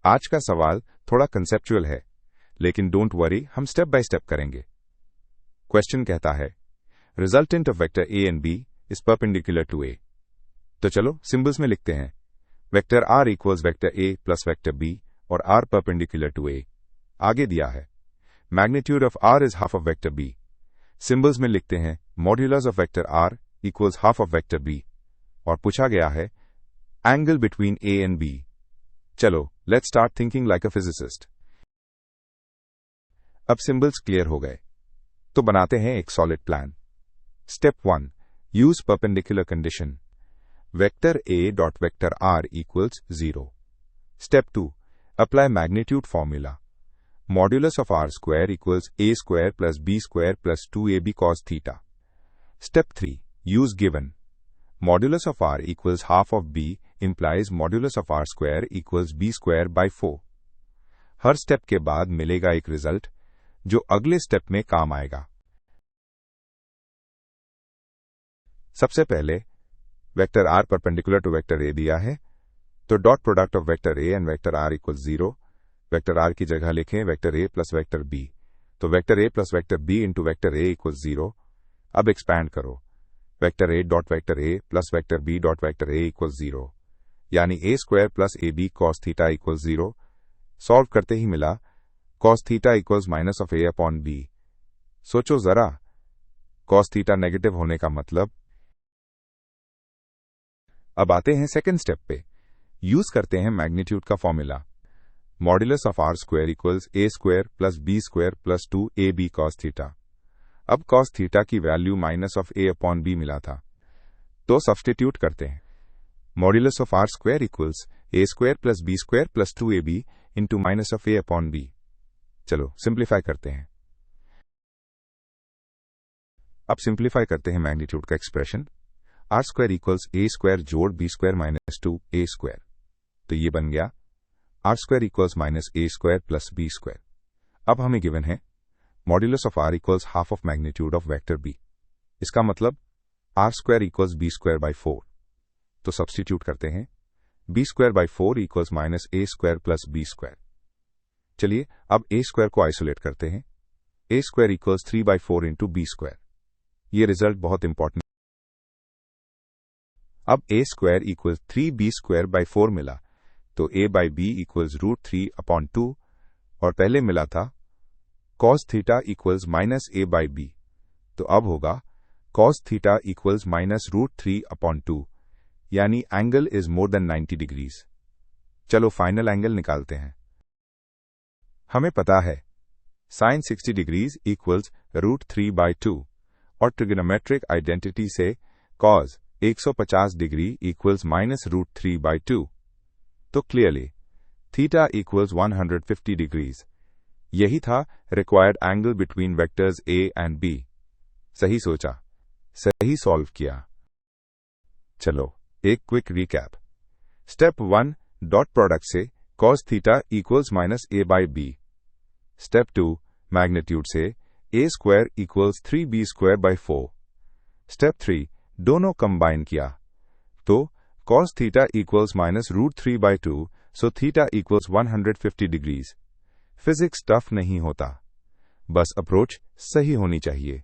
आज का सवाल थोड़ा कंसेप्चुअल है, लेकिन डोंट वरी, हम स्टेप बाय स्टेप करेंगे। क्वेश्चन कहता है resultant of vector A and B is perpendicular to A. तो चलो सिंबल्स में लिखते हैं। Vector R equals vector A plus vector B और आर परपेंडिकुलर टू ए। आगे दिया है magnitude of R is half of vector B. Symbols में लिखते हैं modulus of vector R equals half of vector B और पूछा गया है angle between A and B. चलो let's start thinking like a physicist. अब सिंबल्स क्लियर हो गए तो बनाते हैं एक solid plan. Step 1 use perpendicular condition. Vector A dot vector R equals 0। Step 2 apply magnitude formula. Modulus of R square equals A square plus B square plus 2ab cos theta. Step 3 use given. Modulus of R equals half of B implies modulus of R square equals B square by 4। हर step के बाद मिलेगा एक result जो अगले step में काम आएगा। सबसे पहले vector R perpendicular to vector A दिया है, तो dot product of vector A and vector R equal 0। Vector R की जगह लिखें vector A plus vector B, तो vector A plus vector B into vector A equal 0। अब expand करो, vector A dot vector A plus vector B dot vector A equal 0, यानी A square plus A B cos theta equal 0। Solve करते ही मिला cos theta equals minus of A upon B. सोचो जरा, cos theta negative होने का मतलब। अब आते हैं सेकेंड स्टेप पे। यूज करते हैं मैग्नीट्यूड का formula. Modulus of R square equals A square plus B square plus 2ab cos theta. अब cos थीटा की value minus of A upon B मिला था, तो सब्स्टिट्यूट करते हैं। Modulus of R square equals A square plus B square plus 2ab into minus of A upon B. चलो simplify करते हैं। अब सिंप्लीफाई करते हैं मैग्नीट्यूड का expression. R square equals A square जोड़ B square minus 2a square, तो ये बन गया R square equals minus A square plus B square. अब हमें गिवन है modulus of R equals half of magnitude of vector B. इसका मतलब R square equals B square by 4, तो सब्स्टिट्यूट करते हैं। B square by 4 equals minus A square plus B square. चलिए अब ए स्क्वायर को आइसोलेट करते हैं। A square equals 3/4 into B square. ये रिजल्ट बहुत इंपॉर्टेंट। अब A square equals 3b square by 4 मिला, तो a बाई बी इक्वल्स √3/2 और पहले मिला था cos theta equals minus a by B, तो अब होगा cos थीटा इक्वल्स माइनस √3/2, यानी angle is more than 90 degrees. चलो फाइनल एंगल निकालते हैं। हमें पता है sin 60 डिग्रीज इक्वल्स √3/2 और ट्रिग्नोमेट्रिक आइडेंटिटी से cos 150 डिग्री इक्वल्स माइनस √3/2, तो क्लियरली थीटा इक्वल्स 150 डिग्रीज। यही था required angle between vectors A and B. सही सोचा, सही सॉल्व किया। चलो एक quick recap. Step 1 dot product से cos theta equals minus a by B. Step 2 magnitude से a square equals 3b square by 4। Step 3 दोनों कंबाइन किया, तो cos theta equals minus √3/2, so theta equals 150 degrees. Physics tough नहीं होता, बस approach सही होनी चाहिए।